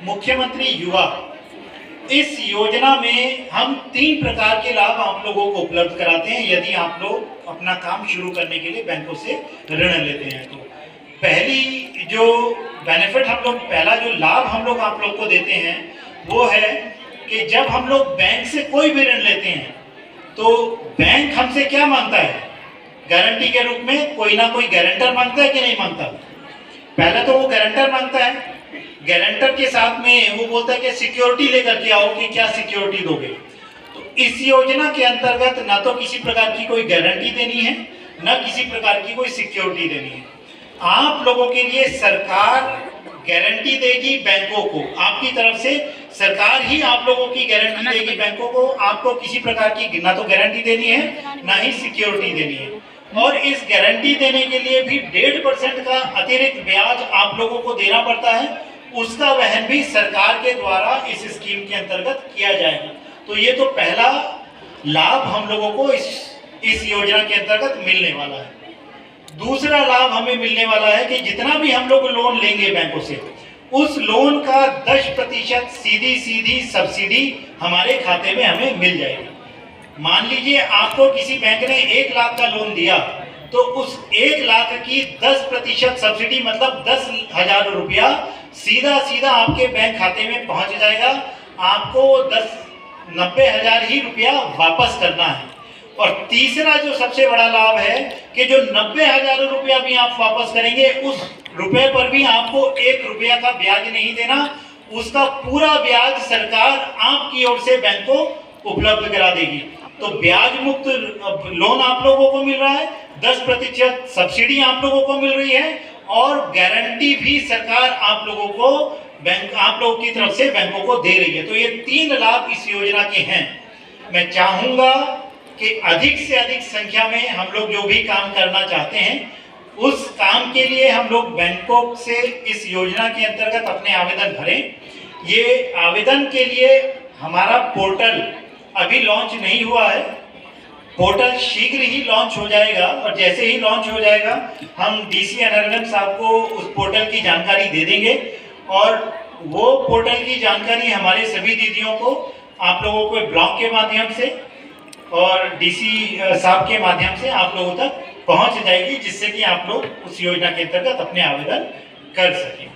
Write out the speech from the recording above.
मुख्यमंत्री युवा, इस योजना में हम 3 प्रकार के लाभ आप लोगों को उपलब्ध कराते हैं यदि आप लोग अपना काम शुरू करने के लिए बैंकों से ऋण लेते हैं। तो पहली जो बेनिफिट हम लोग, पहला जो लाभ हम लोग आप लोग को देते हैं वो है कि जब हम लोग बैंक से कोई भी ऋण लेते हैं तो बैंक हमसे क्या मांगता है, गारंटी के रूप में कोई ना कोई गारंटर मांगता है कि नहीं मांगता। पहले तो वो गारंटर मांगता है, गारंटर के साथ में वो बोलता है कि सिक्योरिटी लेकर के आओ कि क्या सिक्योरिटी दोगे। तो इस योजना के अंतर्गत ना तो किसी प्रकार की कोई गारंटी देनी है, ना किसी प्रकार की कोई सिक्योरिटी देनी है। आप लोगों के लिए सरकार गारंटी देगी बैंकों को, आपकी तरफ से सरकार ही आप लोगों की गारंटी देगी बैंकों को। आपको किसी प्रकार की ना तो गारंटी देनी है ना ही सिक्योरिटी देनी है। और इस गारंटी देने के लिए भी 1.5% का अतिरिक्त ब्याज आप लोगों को देना पड़ता है, उसका वहन भी सरकार के द्वारा इस स्कीम के अंतर्गत किया जाएगा। तो ये तो पहला लाभ हम लोगों को इस योजना के अंतर्गत मिलने वाला है। दूसरा लाभ हमें मिलने वाला है कि जितना भी हम लोग लोन लेंगे बैंकों से, उस लोन का 10% सीधी सब्सिडी हमारे खाते में हमें मिल जाएगी। मान लीजिए आपको किसी बैंक ने 1 लाख का लोन दिया, तो उस 1 लाख की 10% सब्सिडी मतलब 10,000 रुपया सीधा आपके बैंक खाते में पहुंच जाएगा। आपको 90,000 ही रुपया वापस करना है। और तीसरा जो सबसे बड़ा लाभ है कि जो 90,000 रुपया भी आप वापस करेंगे, उस रुपए पर भी आपको 1 रुपया का ब्याज नहीं देना, उसका पूरा ब्याज सरकार आपकी ओर से बैंक को उपलब्ध करा देगी। तो ब्याज मुक्त लोन आप लोगों को मिल रहा है, 10% सब्सिडी आप लोगों को मिल रही है और गारंटी भी सरकार आप लोगों की तरफ से बैंकों को दे रही है। तो ये 3 लाभ इस योजना के हैं। मैं चाहूंगा कि अधिक से अधिक संख्या में हम लोग जो भी काम करना चाहते हैं, उस काम के लिए हम लोग बैंकों से इस योजना के अंतर्गत अपने आवेदन भरें। ये आवेदन के लिए हमारा पोर्टल अभी लॉन्च नहीं हुआ है, पोर्टल शीघ्र ही लॉन्च हो जाएगा और जैसे ही लॉन्च हो जाएगा हम डीसी अनरगन साहब को उस पोर्टल की जानकारी दे देंगे और वो पोर्टल की जानकारी हमारे सभी दीदियों को, आप लोगों को ब्लॉग के माध्यम से और डीसी साहब के माध्यम से आप लोगों तक पहुंच जाएगी, जिससे कि आप लोग उस योजना के अंतर्गत अपने आवेदन कर सकें।